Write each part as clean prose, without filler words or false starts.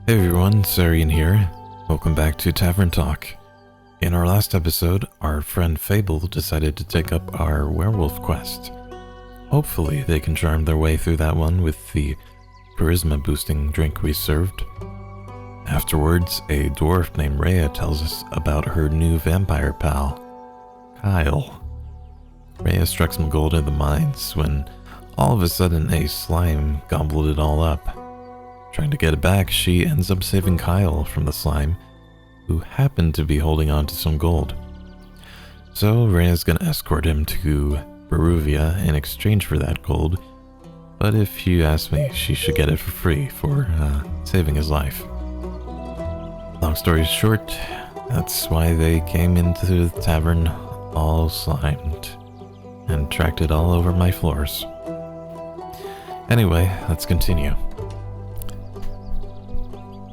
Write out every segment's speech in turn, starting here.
Hey everyone, Serien here. Welcome back to Tavern Talk. In our last episode, our friend Fable decided to take up our werewolf quest. Hopefully they can charm their way through that one with the charisma boosting drink we served. Afterwards, a dwarf named Rhea tells us about her new vampire pal, Kyle. Rhea struck some gold in the mines when all of a sudden a slime gobbled it all up. Trying to get it back, she ends up saving Kyle from the slime, who happened to be holding on to some gold. So Rhea's gonna escort him to Baruvia in exchange for that gold, but if you ask me, she should get it for free for saving his life. Long story short, that's why they came into the tavern all slimed and tracked it all over my floors. Anyway, let's continue.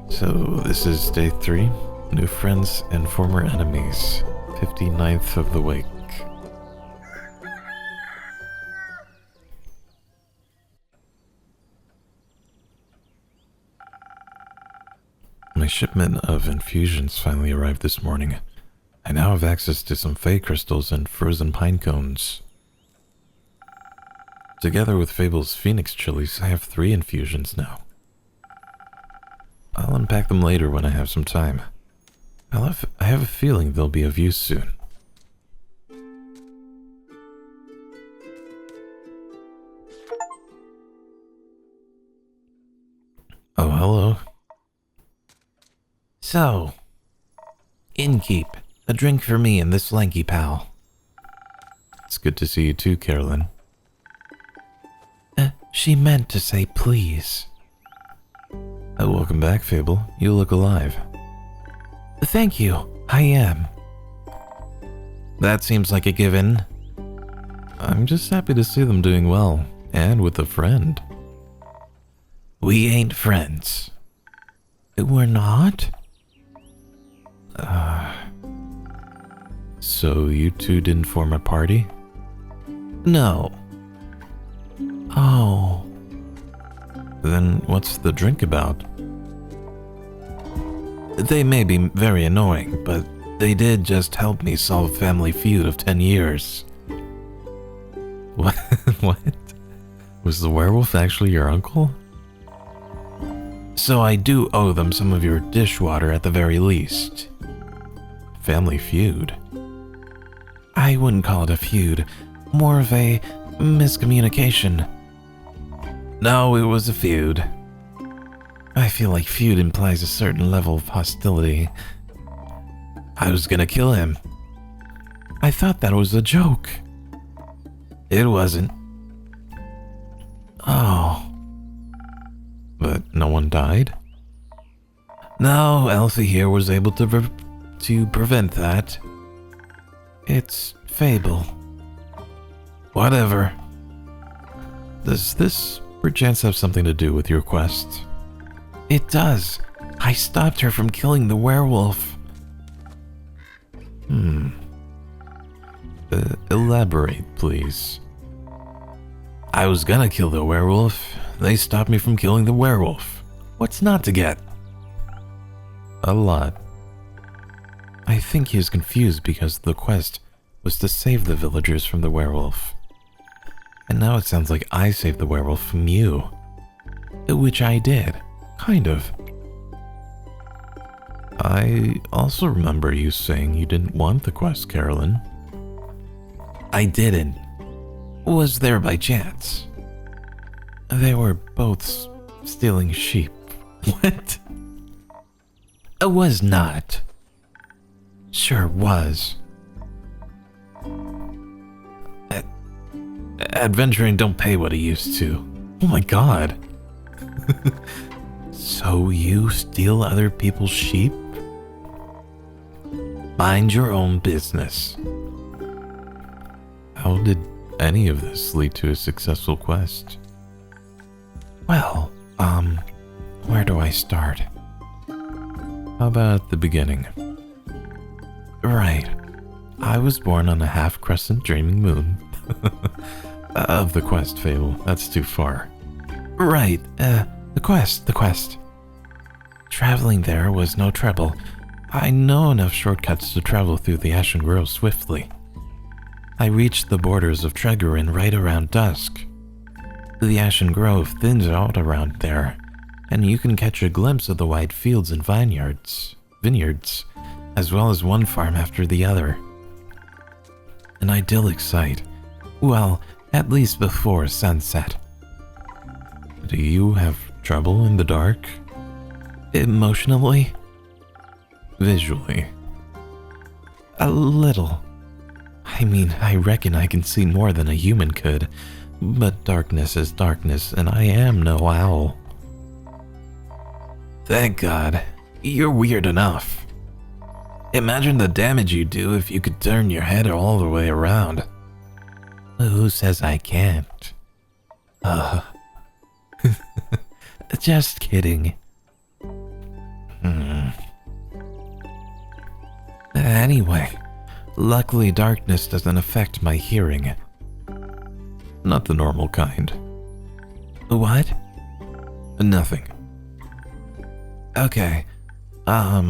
So this is day 3, new friends and former enemies, 59th of the wake. My shipment of infusions finally arrived this morning. I now have access to some fey crystals and frozen pine cones. Together with Fable's phoenix chilies, I have 3 infusions now. I'll unpack them later when I have some time. I have a feeling they'll be of use soon. Oh, hello. So, innkeep, a drink for me and this lanky pal. It's good to see you too, Carolyn. She meant to say please. Welcome back, Fable. You look alive. Thank you, I am. That seems like a given. I'm just happy to see them doing well, and with a friend. We ain't friends. We're not? So you two didn't form a party? No. Oh. Then what's the drink about? They may be very annoying, but they did just help me solve a family feud of 10 years. What? What? Was the werewolf actually your uncle? So I do owe them some of your dishwater at the very least. Family feud? I wouldn't call it a feud, more of a miscommunication. No, it was a feud. I feel like feud implies a certain level of hostility. I was gonna kill him. I thought that was a joke. It wasn't. Oh. But no one died? No, Elfie here was able to prevent that. It's Fable. Whatever. Does this perchance have something to do with your quest? It does. I stopped her from killing the werewolf. Elaborate, please. I was gonna kill the werewolf. They stopped me from killing the werewolf. What's not to get? A lot. I think he is confused because the quest was to save the villagers from the werewolf. And now it sounds like I saved the werewolf from you. Which I did. Kind of. I also remember you saying you didn't want the quest, Carolyn. I didn't. Was there by chance. They were both stealing sheep. What? It was not. Sure was. Adventuring don't pay what it used to. Oh my god. So you steal other people's sheep? Mind your own business. How did any of this lead to a successful quest? Well, where do I start? How about the beginning? Right. I was born on a half-crescent dreaming moon. Of the quest, Fable. That's too far. Right, the quest. Traveling there was no trouble. I know enough shortcuts to travel through the Ashen Grove swiftly. I reached the borders of Tregorin right around dusk. The Ashen Grove thins out around there, and you can catch a glimpse of the wide fields and vineyards, as well as one farm after the other. An idyllic sight. Well, at least before sunset. Do you have trouble in the dark? Emotionally? Visually? A little. I mean, I reckon I can see more than a human could, but darkness is darkness, and I am no owl. Thank God. You're weird enough. Imagine the damage you'd do if you could turn your head all the way around. Who says I can't? Just kidding. Anyway, luckily darkness doesn't affect my hearing. Not the normal kind. What? Nothing. Okay. I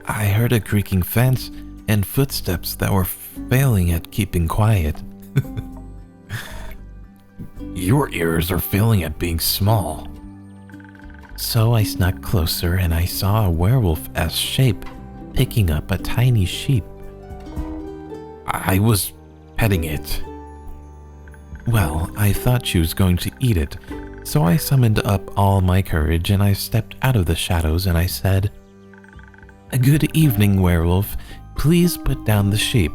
heard a creaking fence and footsteps that were failing at keeping quiet. Your ears are failing at being small. So I snuck closer and I saw a werewolf-esque shape picking up a tiny sheep. I was petting it. Well, I thought she was going to eat it, so I summoned up all my courage and I stepped out of the shadows and I said, "Good evening, werewolf. Please put down the sheep."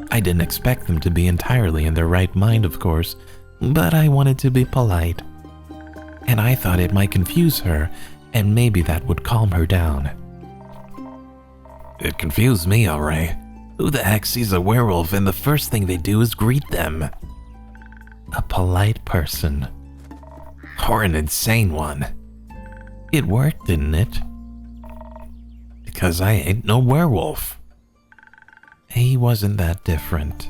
I didn't expect them to be entirely in their right mind, of course, but I wanted to be polite. And I thought it might confuse her, and maybe that would calm her down. It confused me, alright. Who the heck sees a werewolf and the first thing they do is greet them? A polite person. Or an insane one. It worked, didn't it? Because I ain't no werewolf. He wasn't that different.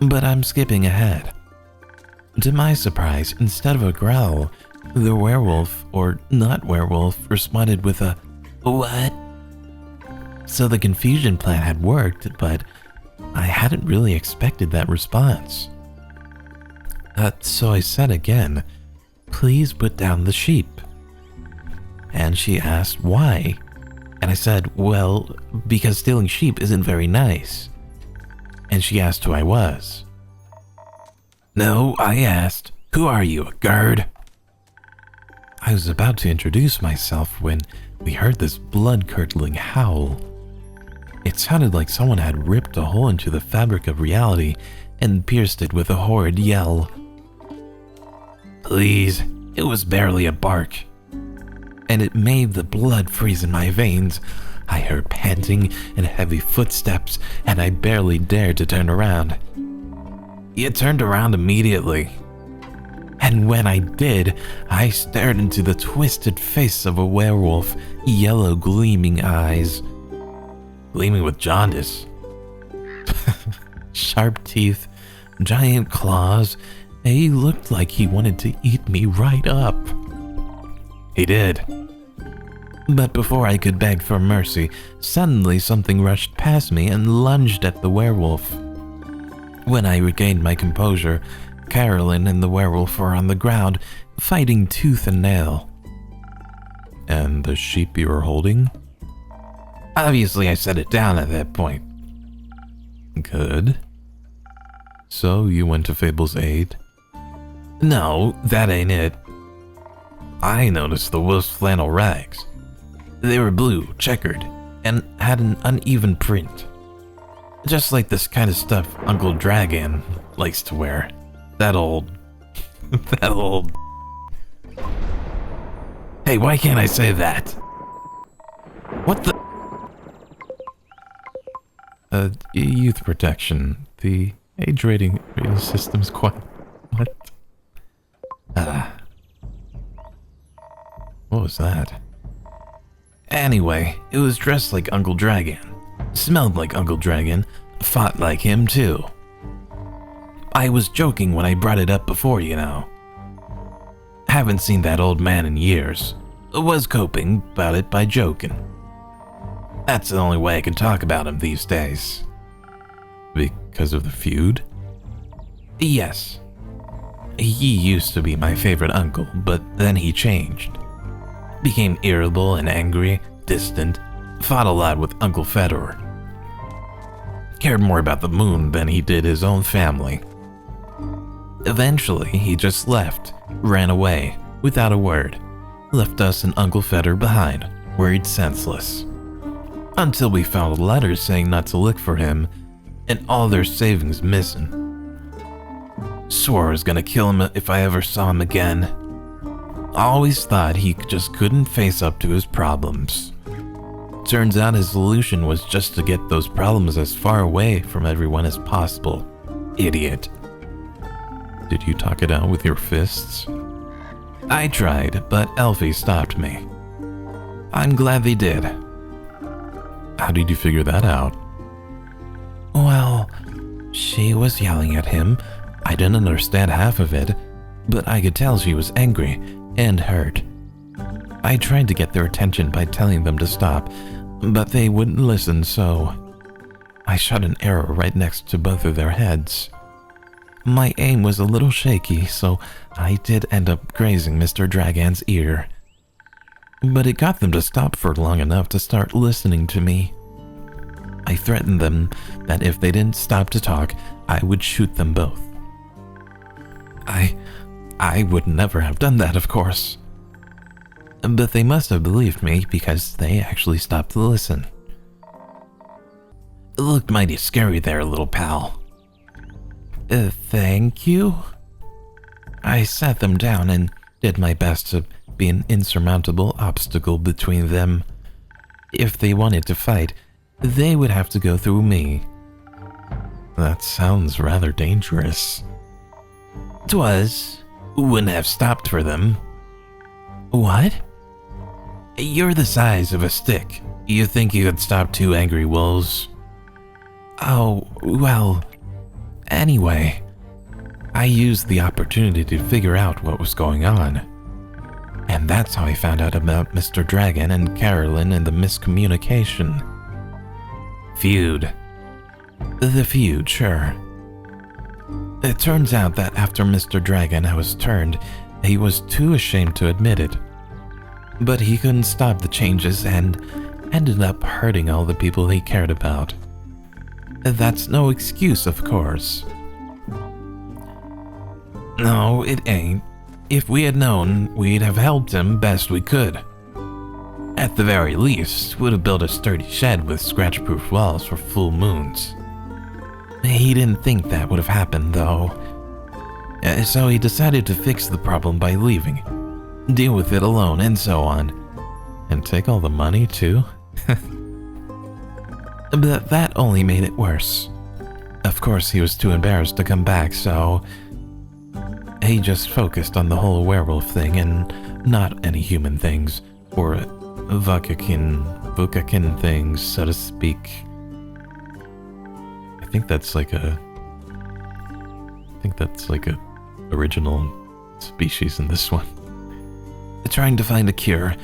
But I'm skipping ahead. To my surprise, instead of a growl, the werewolf, or not werewolf, responded with a "What?" So the confusion plan had worked, but I hadn't really expected that response. So I said again, "Please put down the sheep." And she asked why. And I said, "Well, because stealing sheep isn't very nice." And she asked who I was. No, I asked, who are you, a guard? I was about to introduce myself when we heard this blood-curdling howl. It sounded like someone had ripped a hole into the fabric of reality and pierced it with a horrid yell. Please, it was barely a bark. And it made the blood freeze in my veins. I heard panting and heavy footsteps, and I barely dared to turn around. You turned around immediately. And when I did, I stared into the twisted face of a werewolf, yellow gleaming eyes. Gleaming with jaundice. Sharp teeth, giant claws. He looked like he wanted to eat me right up. He did. But before I could beg for mercy, suddenly something rushed past me and lunged at the werewolf. When I regained my composure, Carolyn and the werewolf were on the ground, fighting tooth and nail. And the sheep you were holding? Obviously, I set it down at that point. Good. So you went to Fable's aid? No, that ain't it. I noticed the wolf's flannel rags. They were blue, checkered, and had an uneven print. Just like this kind of stuff Uncle Dragon likes to wear. That old... Hey, why can't I say that? What the... Youth protection. The age rating system's quite... What? What was that? Anyway, it was dressed like Uncle Dragon. Smelled like Uncle Dragon. Fought like him, too. I was joking when I brought it up before, you know. Haven't seen that old man in years. was coping about it by joking. That's the only way I can talk about him these days. Because of the feud? Yes. He used to be my favorite uncle, but then he changed. Became irritable and angry, distant, fought a lot with Uncle Fedor. Cared more about the moon than he did his own family. Eventually, he just left, ran away, without a word, left us and Uncle Fedor behind, worried senseless. Until we found letters saying not to look for him, and all their savings missing. Swore I was gonna kill him if I ever saw him again. Always thought he just couldn't face up to his problems. Turns out his solution was just to get those problems as far away from everyone as possible. Idiot. Did you talk it out with your fists? I tried, but Elfie stopped me. I'm glad they did. How did you figure that out? Well, she was yelling at him. I didn't understand half of it, but I could tell she was angry and hurt. I tried to get their attention by telling them to stop, but they wouldn't listen, so I shot an arrow right next to both of their heads. My aim was a little shaky, so I did end up grazing Mr. Dragon's ear. But it got them to stop for long enough to start listening to me. I threatened them that if they didn't stop to talk, I would shoot them both. I would never have done that, of course. But they must have believed me because they actually stopped to listen. It looked mighty scary there, little pal. Thank you? I sat them down and did my best to be an insurmountable obstacle between them. If they wanted to fight, they would have to go through me. That sounds rather dangerous. 'Twas. Wouldn't have stopped for them. What? You're the size of a stick. You think you could stop two angry wolves? Oh, well, anyway, I used the opportunity to figure out what was going on. And that's how I found out about Mr. Dragon and Carolyn and the miscommunication. Feud. The feud, sure. It turns out that after Mr. Dragon was turned, he was too ashamed to admit it. But he couldn't stop the changes and ended up hurting all the people he cared about. That's no excuse, of course. No, it ain't. If we had known, we'd have helped him best we could. At the very least, would have built a sturdy shed with scratch-proof walls for full moons. He didn't think that would have happened, though. So he decided to fix the problem by leaving, deal with it alone, and so on. And take all the money, too? But that only made it worse. Of course, he was too embarrassed to come back, so he just focused on the whole werewolf thing and not any human things, or Vukakin things, so to speak. I think that's like a original species in this one. Trying to find a cure,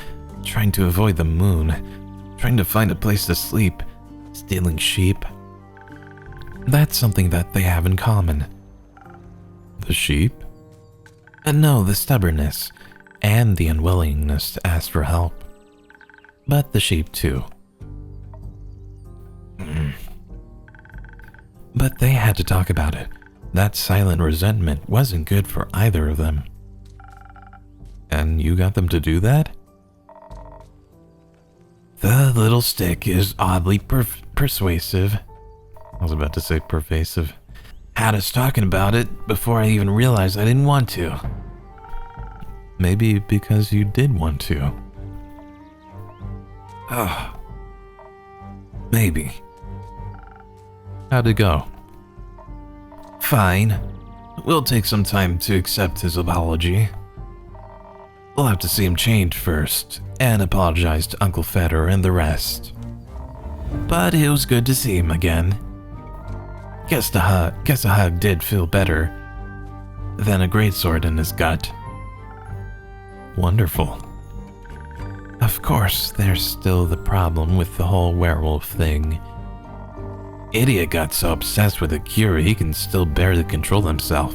trying to avoid the moon, trying to find a place to sleep, stealing sheep. That's something that they have in common. The sheep? No, the stubbornness and the unwillingness to ask for help. But the sheep too. But they had to talk about it. That silent resentment wasn't good for either of them. And you got them to do that? The little stick is oddly persuasive. I was about to say pervasive. Had us talking about it before I even realized I didn't want to. Maybe because you did want to. Maybe. How'd it go? Fine. We'll take some time to accept his apology. We'll have to see him change first, and apologize to Uncle Fedor and the rest. But it was good to see him again. Guess a hug did feel better than a greatsword in his gut. Wonderful. Of course, there's still the problem with the whole werewolf thing. Idiot got so obsessed with a cure he can still barely control himself.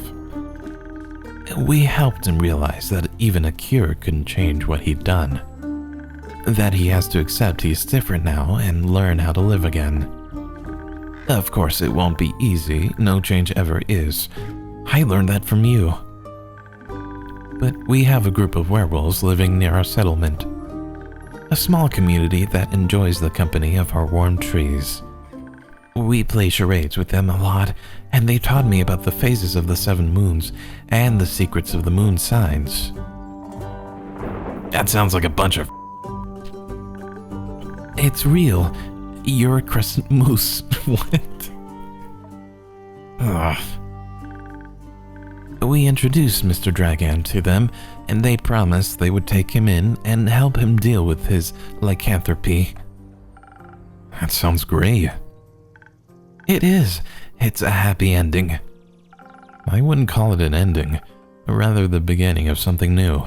We helped him realize that even a cure couldn't change what he'd done. That he has to accept he's different now and learn how to live again. Of course, it won't be easy, no change ever is. I learned that from you. But we have a group of werewolves living near our settlement. A small community that enjoys the company of our warm trees. We play charades with them a lot, and they taught me about the phases of the 7 moons and the secrets of the moon signs. That sounds like a bunch of... It's real. You're a crescent moose. What? Ugh. We introduced Mr. Dragan to them, and they promised they would take him in and help him deal with his lycanthropy. That sounds great. It is. It's a happy ending. I wouldn't call it an ending, but rather the beginning of something new.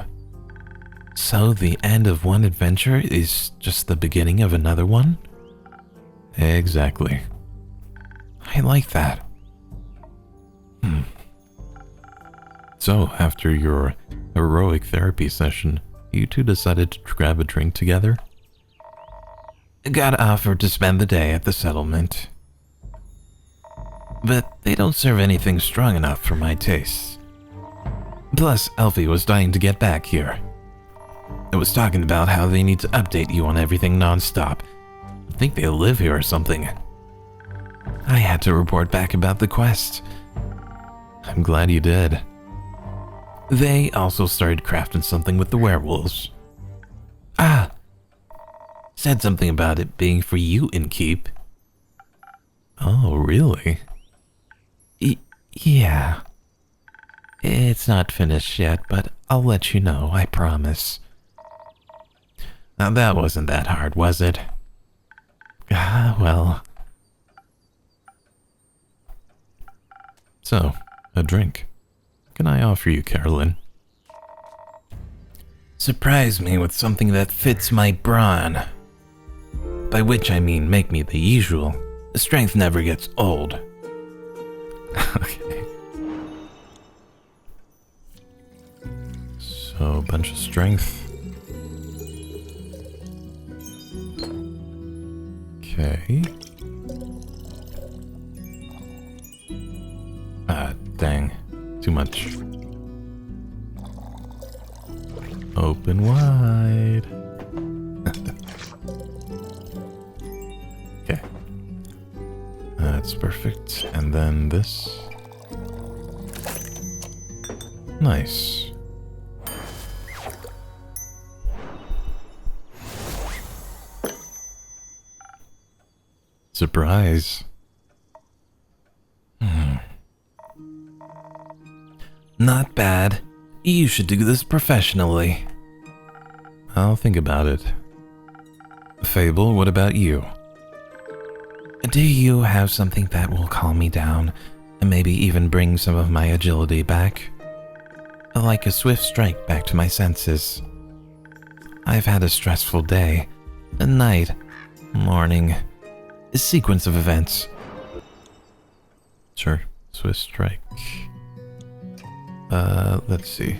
So the end of one adventure is just the beginning of another one? Exactly. I like that. So, after your heroic therapy session, you two decided to grab a drink together? Got offered to spend the day at the settlement. But they don't serve anything strong enough for my tastes. Plus, Elfie was dying to get back here. I was talking about how they need to update you on everything non-stop. I think they live here or something. I had to report back about the quest. I'm glad you did. They also started crafting something with the werewolves. Said something about it being for you in keep. Oh, really? Yeah. It's not finished yet, but I'll let you know, I promise. Now that wasn't that hard, was it? Well. So, a drink. Can I offer you, Carolyn? Surprise me with something that fits my brawn. By which I mean make me the usual. Strength never gets old. Okay. So, a bunch of strength. Okay. Dang. Too much. Open wide. Okay. That's perfect. And then this. Nice. Surprise. Not bad. You should do this professionally. I'll think about it. Fable, what about you? Do you have something that will calm me down and maybe even bring some of my agility back? Like a swift strike back to my senses. I've had a stressful day, a night, morning, a sequence of events. Sure, swift strike. Let's see.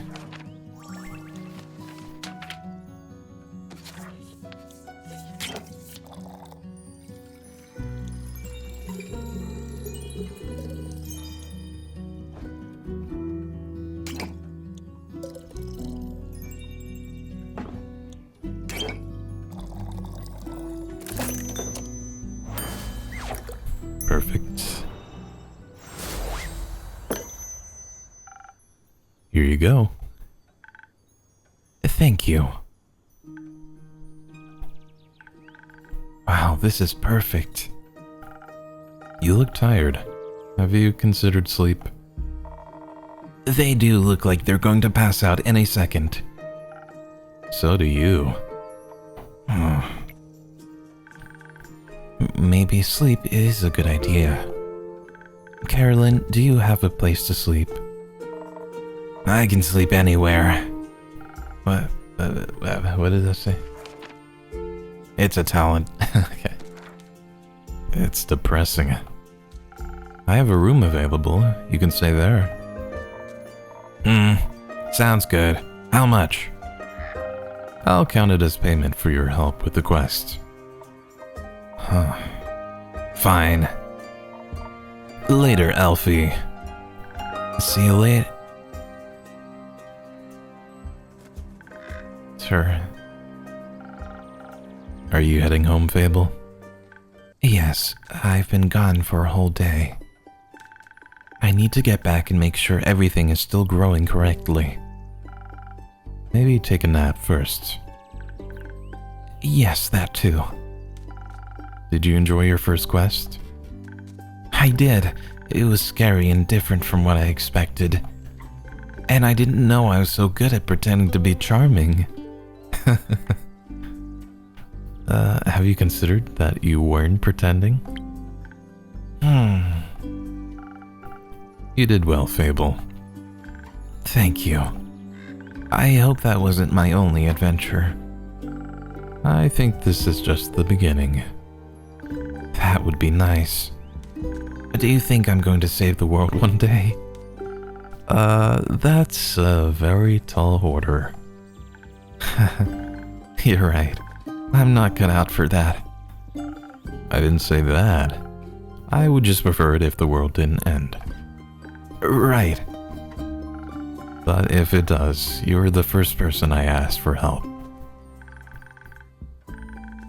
Perfect. Here you go. Thank you. Wow, this is perfect. You look tired. Have you considered sleep? They do look like they're going to pass out any second. So do you. Maybe sleep is a good idea. Carolyn, do you have a place to sleep? I can sleep anywhere. What did that say? It's a talent. Okay. It's depressing. I have a room available. You can stay there. Sounds good. How much? I'll count it as payment for your help with the quest. Fine. Later, Elfie. See you later. Sure. Are you heading home, Fable? Yes, I've been gone for a whole day. I need to get back and make sure everything is still growing correctly. Maybe take a nap first. Yes, that too. Did you enjoy your first quest? I did. It was scary and different from what I expected. And I didn't know I was so good at pretending to be charming. Have you considered that you weren't pretending? You did well, Fable. Thank you. I hope that wasn't my only adventure. I think this is just the beginning. That would be nice. Do you think I'm going to save the world one day? That's a very tall order. You're right. I'm not cut out for that. I didn't say that. I would just prefer it if the world didn't end. Right. But if it does, you're the first person I asked for help.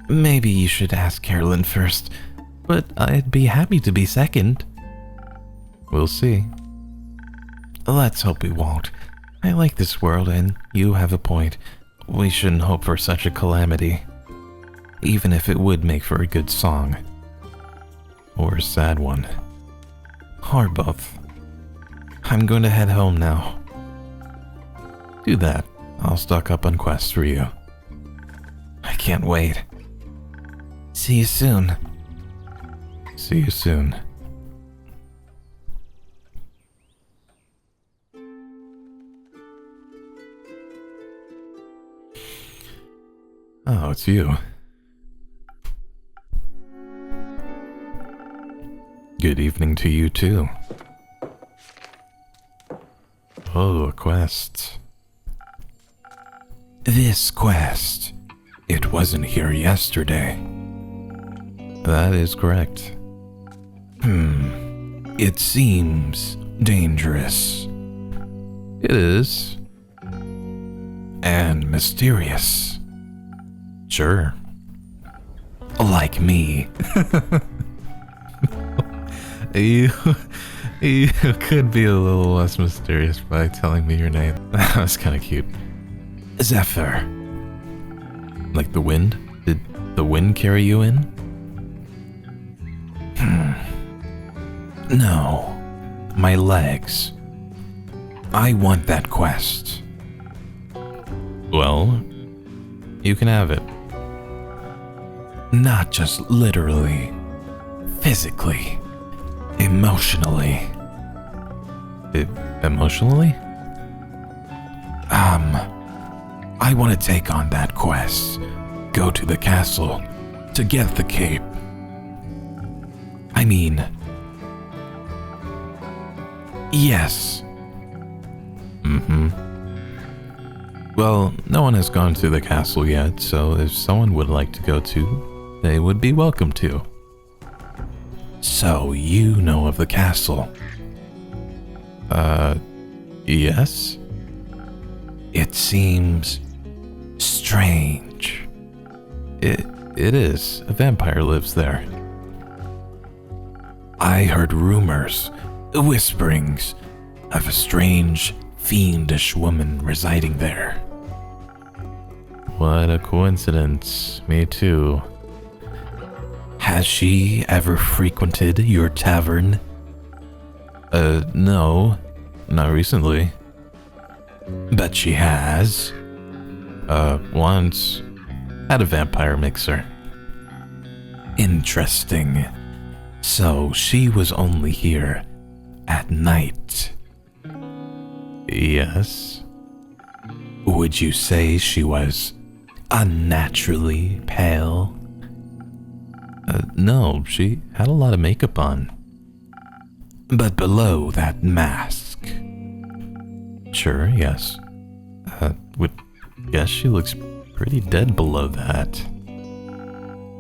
Maybe you should ask Carolyn first, but I'd be happy to be second. We'll see. Let's hope we won't. I like this world, and you have a point. We shouldn't hope for such a calamity, even if it would make for a good song. Or a sad one. Or both. I'm going to head home now. Do that. I'll stock up on quests for you. I can't wait. See you soon. See you soon. Oh, it's you. Good evening to you too. Oh, a quest. This quest. It wasn't here yesterday. That is correct. It seems dangerous. It is. And mysterious. Sure. Like me. You could be a little less mysterious by telling me your name. That was kind of cute. Zephyr. Like the wind? Did the wind carry you in? No. My legs. I want that quest. Well, you can have it. Not just literally. Physically. Emotionally. Emotionally? I want to take on that quest. Go to the castle to get the cape. I mean, yes. Well, no one has gone to the castle yet, so if someone would like to go to, they would be welcome to. So you know of the castle? Yes? It seems strange. It is. A vampire lives there. I heard rumors, whisperings, of a strange, fiendish woman residing there. What a coincidence. Me too. Has she ever frequented your tavern? No. Not recently. But she has? Once. At a vampire mixer. Interesting. So she was only here at night. Yes. Would you say she was unnaturally pale? No, she had a lot of makeup on. But below that mask? Sure, yes. Would guess she looks pretty dead below that.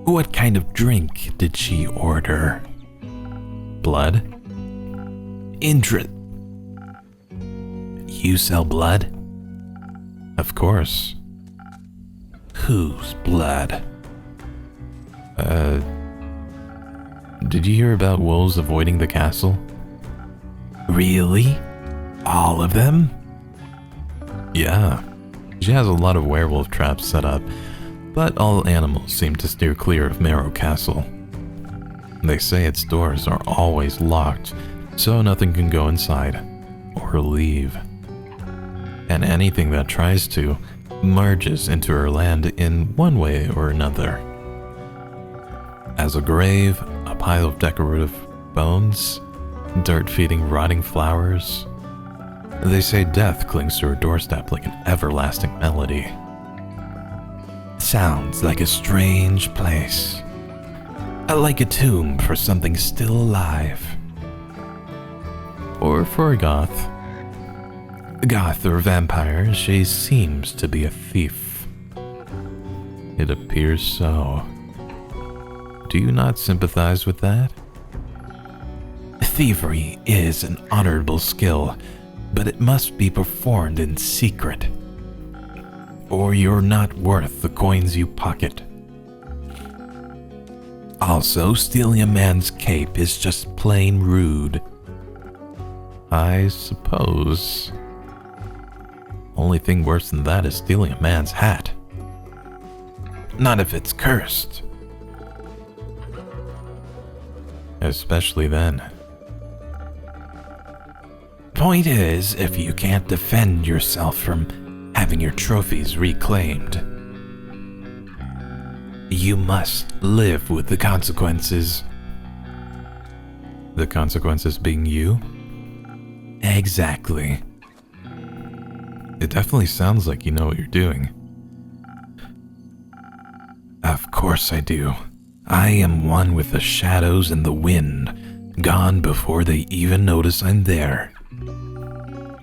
What kind of drink did she order? Blood? You sell blood? Of course. Whose blood? Did you hear about wolves avoiding the castle? Really? All of them? Yeah. She has a lot of werewolf traps set up, but all animals seem to steer clear of Marrow Castle. They say its doors are always locked, so nothing can go inside or leave. And anything that tries to merges into her land in one way or another. As a grave, a pile of decorative bones, dirt feeding rotting flowers. They say death clings to her doorstep like an everlasting melody. Sounds like a strange place. Like a tomb for something still alive. Or for a goth. Goth or vampire, she seems to be a thief. It appears so. Do you not sympathize with that? Thievery is an honorable skill, but it must be performed in secret. Or you're not worth the coins you pocket. Also, stealing a man's cape is just plain rude. I suppose. Only thing worse than that is stealing a man's hat. Not if it's cursed. Especially then. Point is, if you can't defend yourself from having your trophies reclaimed, you must live with the consequences. The consequences being you? Exactly. It definitely sounds like you know what you're doing. Of course I do. I am one with the shadows and the wind, gone before they even notice I'm there.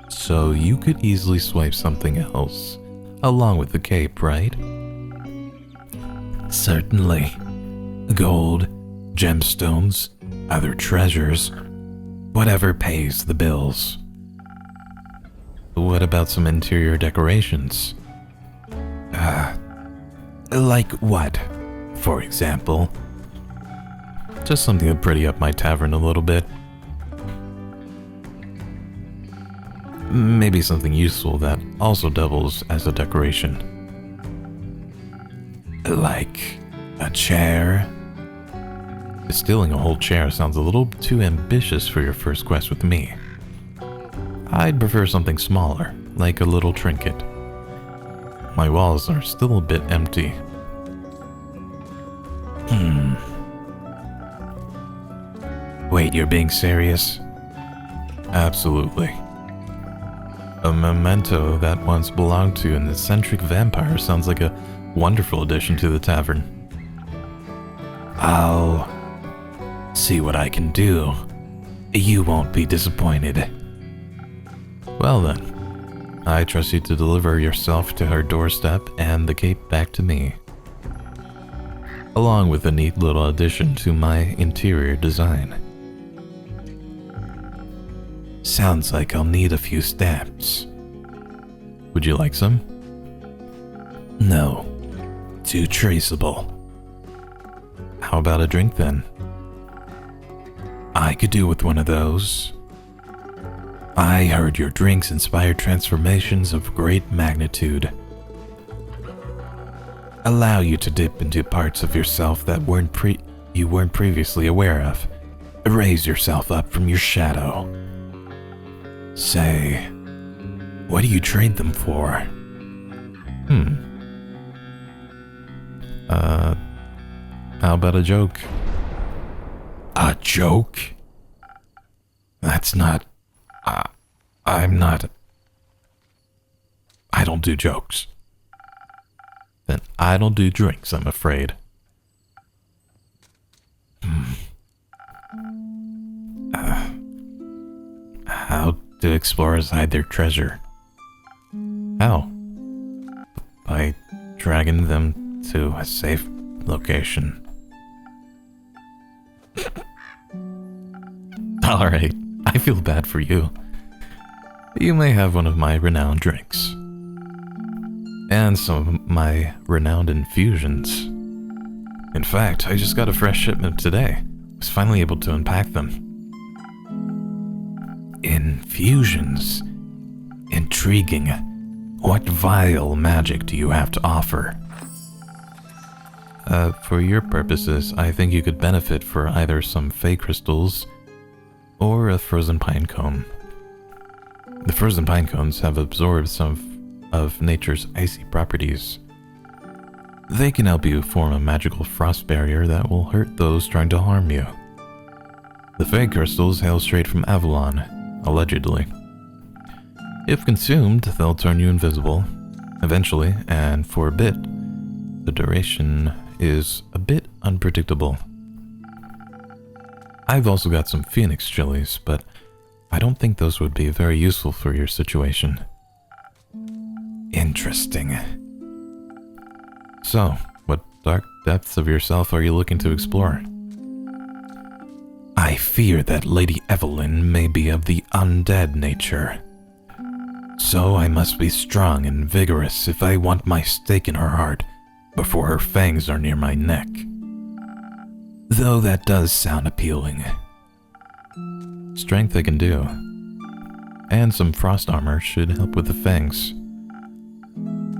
So you could easily swipe something else, along with the cape, right? Certainly. Gold, gemstones, other treasures, whatever pays the bills. What about some interior decorations? Like what, for example? Just something to pretty up my tavern a little bit. Maybe something useful that also doubles as a decoration. Like a chair? Stealing a whole chair sounds a little too ambitious for your first quest with me. I'd prefer something smaller, like a little trinket. My walls are still a bit empty. Wait, you're being serious? Absolutely. A memento that once belonged to an eccentric vampire sounds like a wonderful addition to the tavern. I'll see what I can do. You won't be disappointed. Well then, I trust you to deliver yourself to her doorstep and the cape back to me. Along with a neat little addition to my interior design. Sounds like I'll need a few stamps. Would you like some? No. Too traceable. How about a drink then? I could do with one of those. I heard your drinks inspire transformations of great magnitude. Allow you to dip into parts of yourself that you weren't previously aware of. Raise yourself up from your shadow. Say, what do you trade them for? How about a joke? A joke? That's not... I'm not... I don't do jokes. Then I don't do drinks, I'm afraid. How do explorers hide their treasure? How? By dragging them to a safe location. Alright, I feel bad for you. You may have one of my renowned drinks. And some of my renowned infusions. In fact, I just got a fresh shipment today. Was finally able to unpack them. Infusions? Intriguing. What vile magic do you have to offer? For your purposes, I think you could benefit for either some fey crystals or a frozen pine cone. The frozen pine cones have absorbed some of nature's icy properties. They can help you form a magical frost barrier that will hurt those trying to harm you. The fey crystals hail straight from Avalon, allegedly. If consumed, they'll turn you invisible, eventually, and for a bit. The duration is a bit unpredictable. I've also got some phoenix chilies, but I don't think those would be very useful for your situation. Interesting. So, what dark depths of yourself are you looking to explore? I fear that Lady Evelyn may be of the undead nature. So I must be strong and vigorous if I want my stake in her heart before her fangs are near my neck. Though that does sound appealing. Strength I can do. And some frost armor should help with the fangs.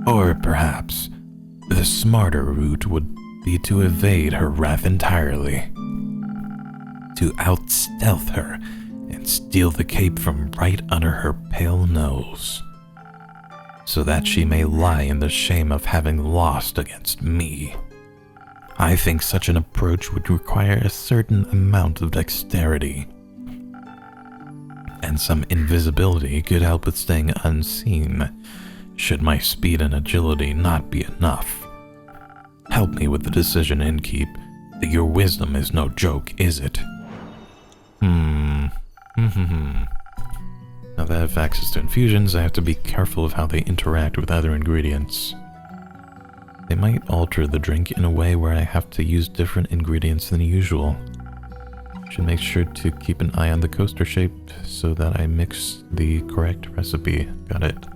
Or perhaps the smarter route would be to evade her wrath entirely. To out-stealth her and steal the cape from right under her pale nose, so that she may lie in the shame of having lost against me. I think such an approach would require a certain amount of dexterity, and some invisibility could help with staying unseen, should my speed and agility not be enough. Help me with the decision, Innkeep. Your wisdom is no joke, is it? Now that I have access to infusions, I have to be careful of how they interact with other ingredients. They might alter the drink in a way where I have to use different ingredients than usual. Should make sure to keep an eye on the coaster shape so that I mix the correct recipe. Got it.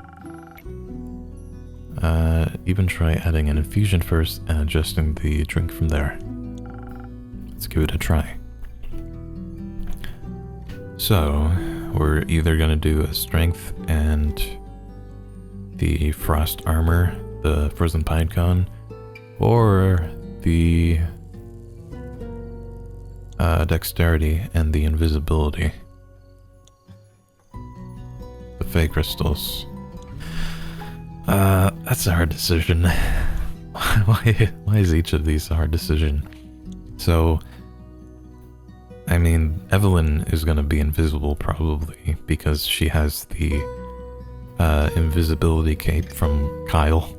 Even try adding an infusion first and adjusting the drink from there. Let's give it a try. So, we're either going to do a strength and the frost armor, the frozen pine cone, or the dexterity and the invisibility. The fey crystals. That's a hard decision. Why is each of these a hard decision? So, I mean, Evelyn is going to be invisible probably because she has the invisibility cape from Kyle.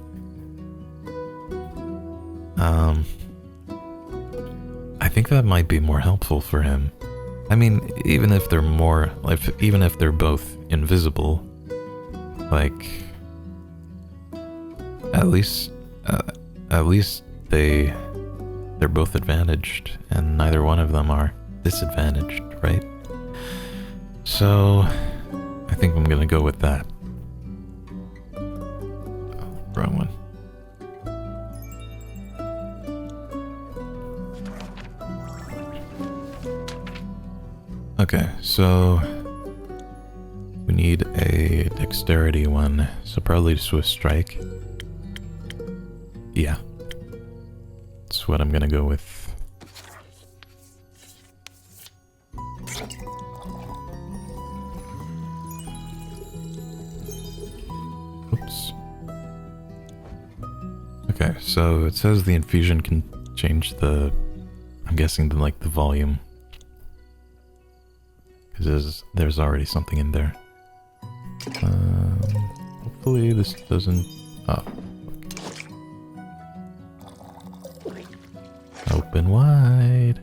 I think that might be more helpful for him. I mean, even if they're both invisible, like, at least they're both advantaged, and neither one of them are disadvantaged, right? So, I think I'm gonna go with that. Oh, wrong one. Okay, so we need a dexterity one, so probably Swift Strike. Yeah, that's what I'm gonna go with. Oops. Okay, so it says the infusion can change the, I'm guessing the volume. Because there's already something in there. Hopefully this doesn't... Oh. Open wide.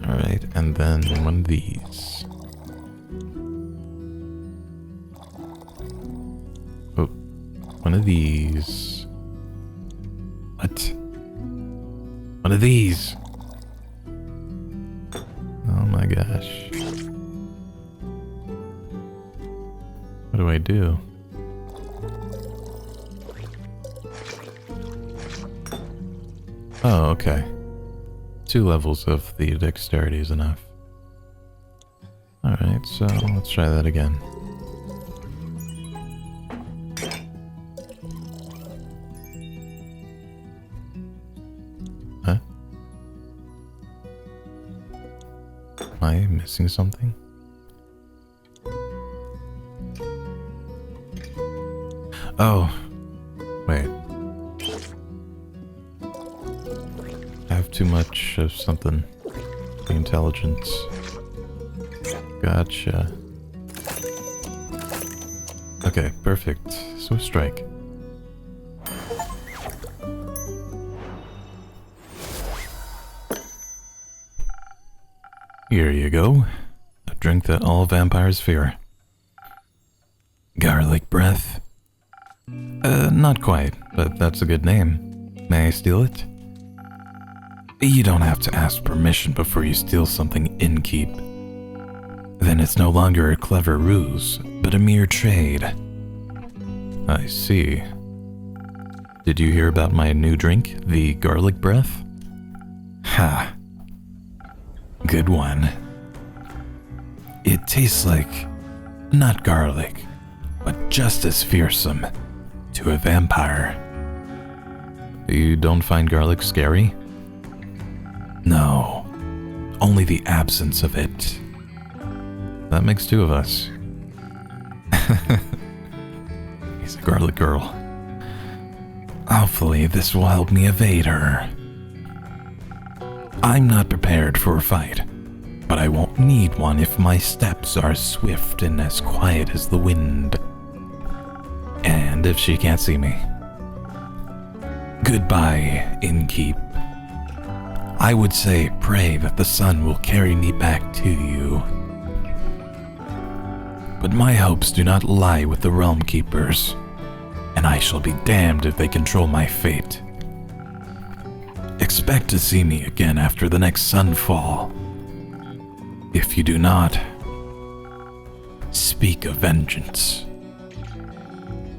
Alright, and then one of these. Oh, one of these. What? One of these. Oh my gosh. What do I do? Oh, okay. 2 levels of the dexterity is enough. Alright, so let's try that again. Huh? Am I missing something? Oh, wait. I have too much of something. The intelligence. Gotcha. Okay, perfect. So strike. Here you go. A drink that all vampires fear. Garlic breath. Not quite, but that's a good name. May I steal it? You don't have to ask permission before you steal something in-keep. Then it's no longer a clever ruse, but a mere trade. I see. Did you hear about my new drink, the garlic breath? Ha. Good one. It tastes like, not garlic, but just as fearsome to a vampire. You don't find garlic scary? No, only the absence of it. That makes 2 of us. He's a garlic girl. Hopefully this will help me evade her. I'm not prepared for a fight, but I won't need one if my steps are swift and as quiet as the wind. And if she can't see me. Goodbye, innkeep. I would say pray that the sun will carry me back to you. But my hopes do not lie with the Realm Keepers, and I shall be damned if they control my fate. Expect to see me again after the next sunfall. If you do not, speak of vengeance.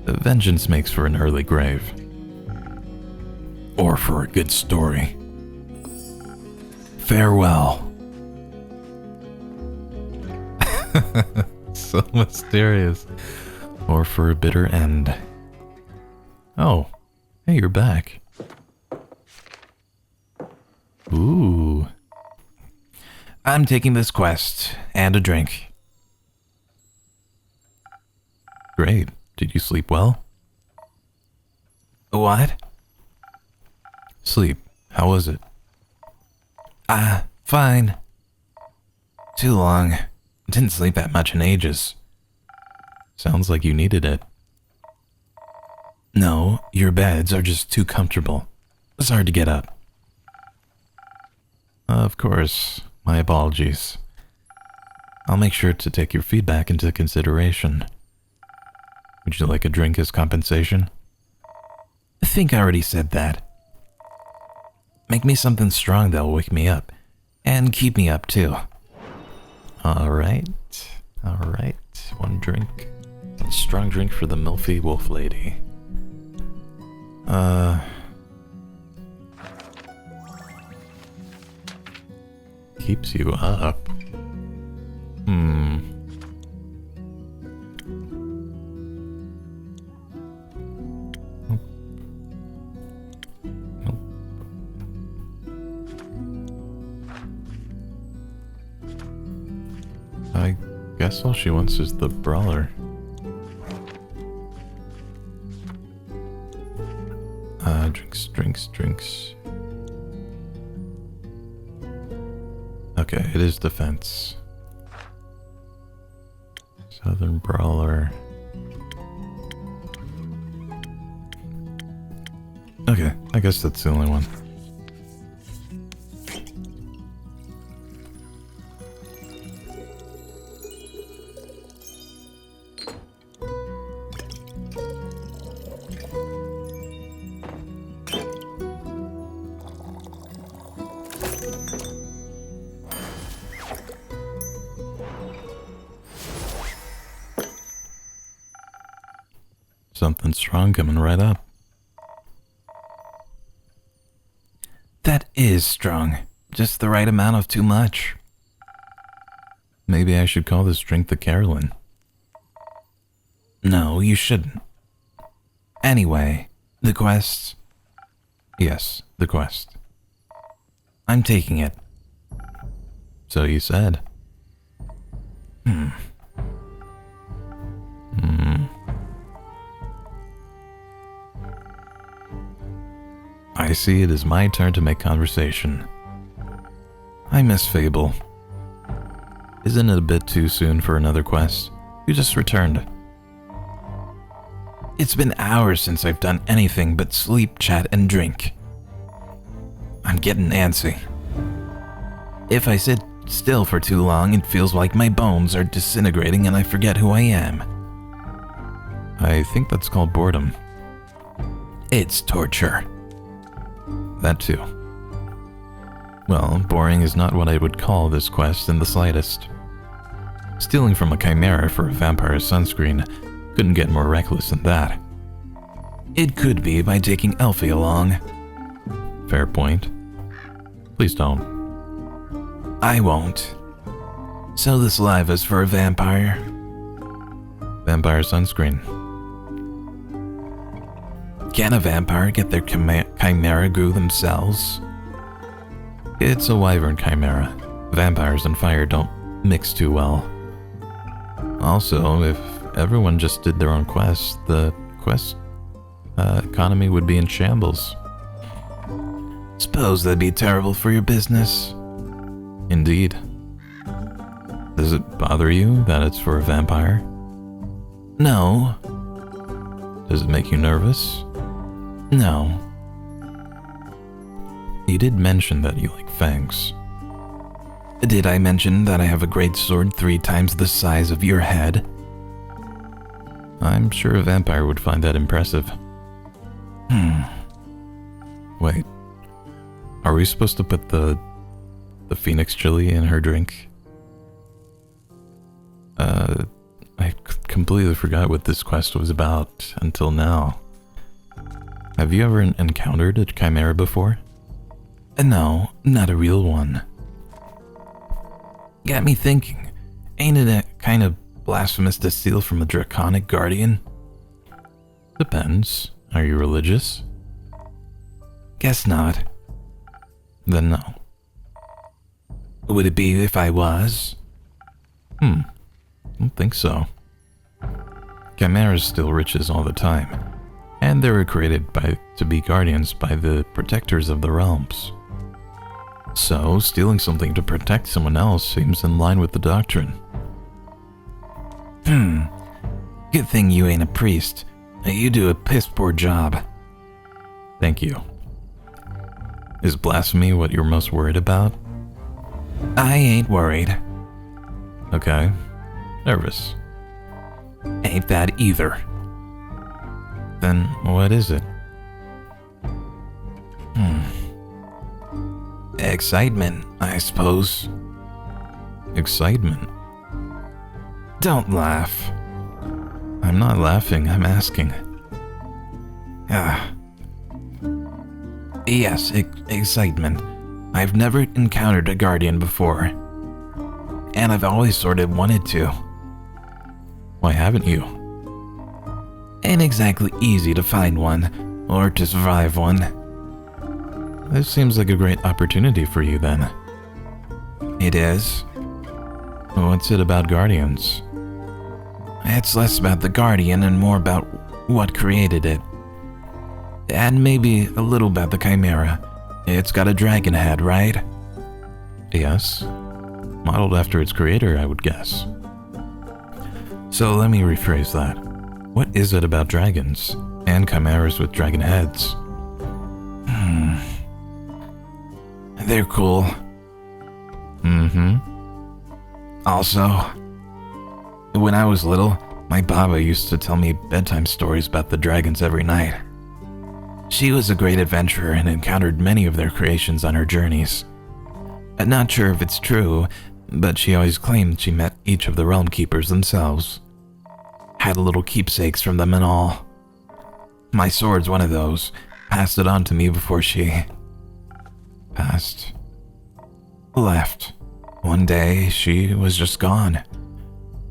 Vengeance makes for an early grave. Or for a good story. Farewell. So mysterious. Or for a bitter end. Oh, hey, you're back. Ooh. I'm taking this quest and a drink. Great. Did you sleep well? What? Sleep. How was it? Fine. Too long. Didn't sleep that much in ages. Sounds like you needed it. No, your beds are just too comfortable. It's hard to get up. Of course. My apologies. I'll make sure to take your feedback into consideration. Would you like a drink as compensation? I think I already said that. Make me something strong that'll wake me up. And keep me up, too. Alright. Alright. 1 drink. A strong drink for the milfy wolf lady. Keeps you up. I guess all she wants is the brawler. Drinks. Okay, it is defense. Southern brawler. Okay, I I guess that's the only one. Something strong coming right up. That is strong. Just the right amount of too much. Maybe I should call this drink the Carolyn. No, you shouldn't. Anyway, the quest. Yes, the quest. I'm taking it. So you said. I see it is my turn to make conversation. I miss Fable. Isn't it a bit too soon for another quest? You just returned. It's been hours since I've done anything but sleep, chat, and drink. I'm getting antsy. If I sit still for too long, it feels like my bones are disintegrating and I forget who I am. I think that's called boredom. It's torture. That too. Well, boring is not what I would call this quest in the slightest. Stealing from a chimera for a vampire's sunscreen couldn't get more reckless than that. It could be by taking Elfie along. Fair point. Please don't. I won't. So the saliva's for a vampire? Vampire sunscreen. Can a vampire get their chimera goo themselves? It's a wyvern chimera. Vampires and fire don't mix too well. Also, if everyone just did their own quests, the quest economy would be in shambles. Suppose that'd be terrible for your business. Indeed. Does it bother you that it's for a vampire? No. Does it make you nervous? No. You did mention that you like fangs. Did I mention that I have a great sword 3 times the size of your head? I'm sure a vampire would find that impressive. Wait. Are we supposed to put the phoenix chili in her drink? I completely forgot what this quest was about until now. Have you ever encountered a chimera before? No, not a real one. Got me thinking, ain't it kind of blasphemous to steal from a draconic guardian? Depends. Are you religious? Guess not. Then no. Would it be if I was? I don't think so. Chimeras steal riches all the time, and they were created to be guardians by the protectors of the realms. So, stealing something to protect someone else seems in line with the doctrine. Good thing you ain't a priest. You do a piss-poor job. Thank you. Is blasphemy what you're most worried about? I ain't worried. Okay. Nervous. Ain't that either. Then what is it? Excitement, I suppose. Excitement? Don't laugh. I'm not laughing, I'm asking. Yes, excitement. I've never encountered a guardian before. And I've always sort of wanted to. Why haven't you? Ain't exactly easy to find one, or to survive one. This seems like a great opportunity for you then. It is. What's it about guardians? It's less about the guardian and more about what created it. And maybe a little about the chimera. It's got a dragon head, right? Yes. Modeled after its creator, I would guess. So let me rephrase that. What is it about dragons and chimeras with dragon heads? They're cool. Also, when I was little, my Baba used to tell me bedtime stories about the dragons every night. She was a great adventurer and encountered many of their creations on her journeys. I'm not sure if it's true, but she always claimed she met each of the realm keepers themselves. Had little keepsakes from them and all. My sword's one of those. Passed it on to me before she... left. One day, she was just gone.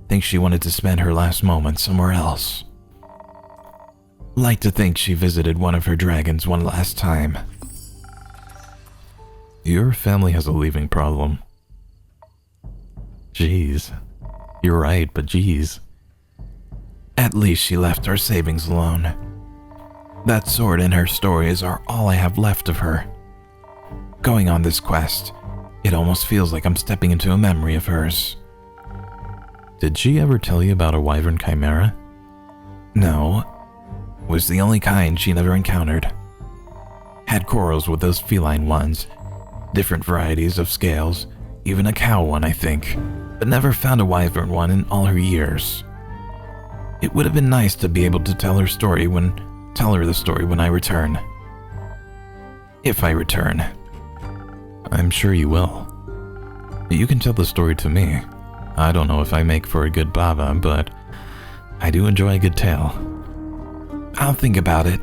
Think she wanted to spend her last moments somewhere else. Like to think she visited one of her dragons one last time. Your family has a leaving problem. Jeez. You're right, but jeez. At least she left our savings alone. That sword and her stories are all I have left of her. Going on this quest, it almost feels like I'm stepping into a memory of hers. Did she ever tell you about a wyvern chimera? No. Was the only kind she never encountered. Had quarrels with those feline ones, different varieties of scales, even a cow one, I think, but never found a wyvern one in all her years. It would have been nice to be able to tell her the story when I return. If I return. I'm sure you will. You can tell the story to me. I don't know if I make for a good baba, but I do enjoy a good tale. I'll think about it.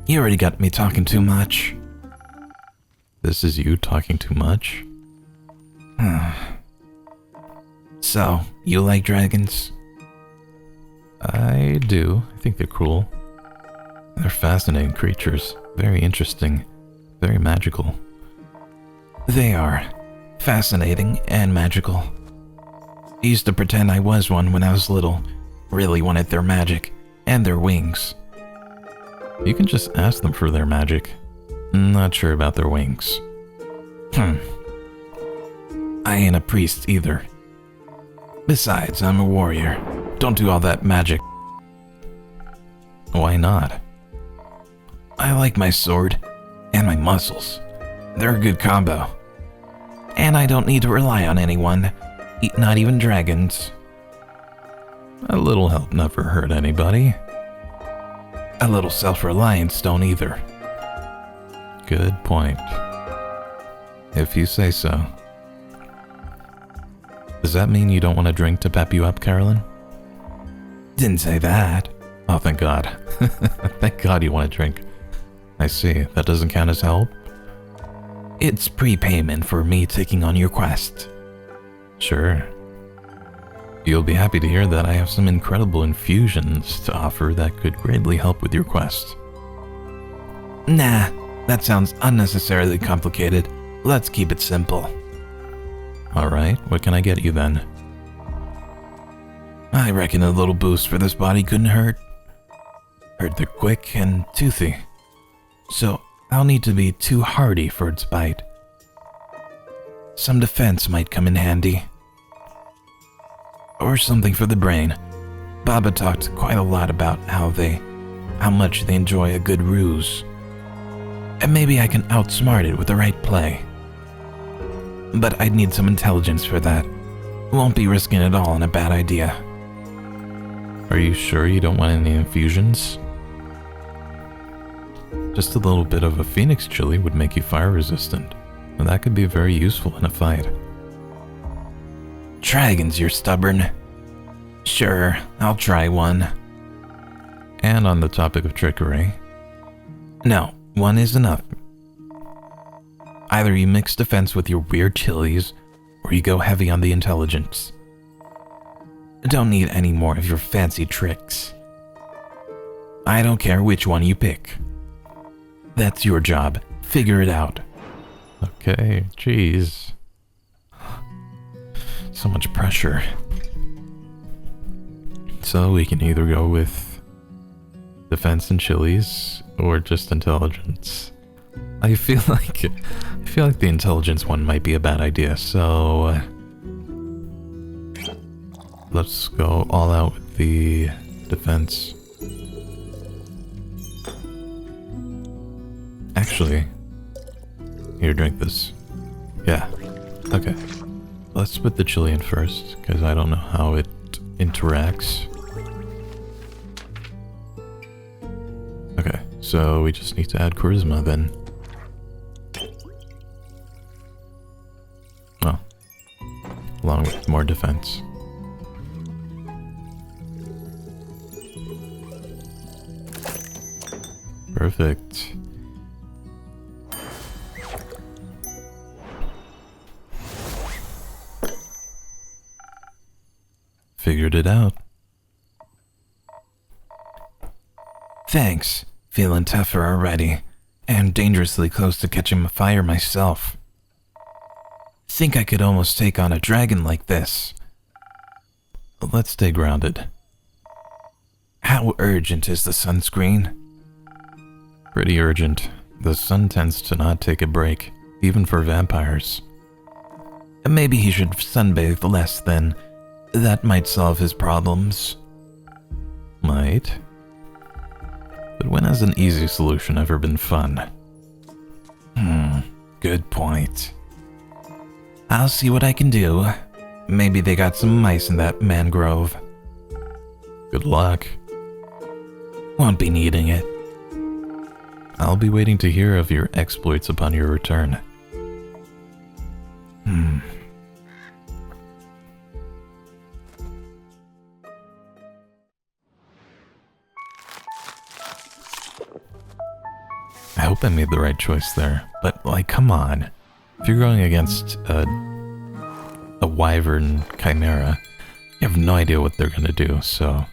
You already got me talking too much. This is you talking too much? So, you like dragons? I do. I think they're cool. They're fascinating creatures. Very interesting. Very magical. They are. Fascinating and magical. I used to pretend I was one when I was little. Really wanted their magic. And their wings. You can just ask them for their magic. Not sure about their wings. I ain't a priest either. Besides, I'm a warrior. Don't do all that magic. Why not? I like my sword and my muscles. They're a good combo. And I don't need to rely on anyone, not even dragons. A little help never hurt anybody. A little self-reliance don't either. Good point. If you say so. Does that mean you don't want a drink to pep you up, Carolyn? Didn't say that. Oh, thank God. Thank God you want a drink. I see. That doesn't count as help? It's prepayment for me taking on your quest. Sure. You'll be happy to hear that I have some incredible infusions to offer that could greatly help with your quest. Nah, that sounds unnecessarily complicated. Let's keep it simple. Alright, what can I get you then? I reckon a little boost for this body couldn't hurt. Heard they're quick and toothy. So I'll need to be too hardy for its bite. Some defense might come in handy. Or something for the brain. Baba talked quite a lot about how much they enjoy a good ruse. And maybe I can outsmart it with the right play. But I'd need some intelligence for that. Won't be risking it all on a bad idea. Are you sure you don't want any infusions? Just a little bit of a phoenix chili would make you fire resistant, and that could be very useful in a fight. Dragons, you're stubborn. Sure, I'll try one. And on the topic of trickery... No, one is enough. Either you mix defense with your weird chilies, or you go heavy on the intelligence. Don't need any more of your fancy tricks. I don't care which one you pick. That's your job. Figure it out. Okay, jeez. So much pressure. So we can either go with defense and chilies, or just intelligence. I feel like the intelligence one might be a bad idea, so let's go all out with the defense. Actually, here, drink this. Yeah, okay. Let's put the chili in first, because I don't know how it interacts. Okay, so we just need to add charisma then. Oh, along with more defense. Perfect. Figured it out. Thanks. Feeling tougher already, and dangerously close to catching fire myself. Think I could almost take on a dragon like this. Let's stay grounded. How urgent is the sunscreen? Pretty urgent. The sun tends to not take a break, even for vampires. Maybe he should sunbathe less then. That might solve his problems. Might. But when has an easy solution ever been fun? Good point. I'll see what I can do. Maybe they got some mice in that mangrove. Good luck. Won't be needing it. I'll be waiting to hear of your exploits upon your return. I hope I made the right choice there, but like, come on. If you're going against a wyvern chimera, you have no idea what they're gonna do, so...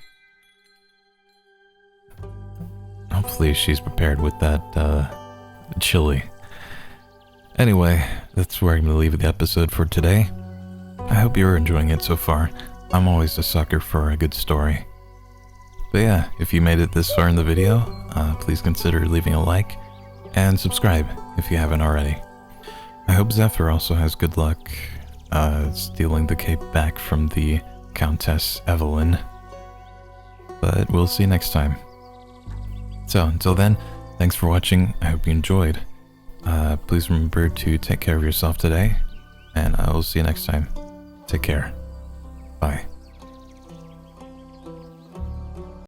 Hopefully she's prepared with that, chili. Anyway, that's where I'm gonna leave the episode for today. I hope you're enjoying it so far. I'm always a sucker for a good story. But yeah, if you made it this far in the video, please consider leaving a like and subscribe if you haven't already. I hope Zephyr also has good luck stealing the cape back from the Countess Evelyn. But we'll see you next time. So until then, thanks for watching. I hope you enjoyed. Please remember to take care of yourself today, and I will see you next time. Take care. Bye.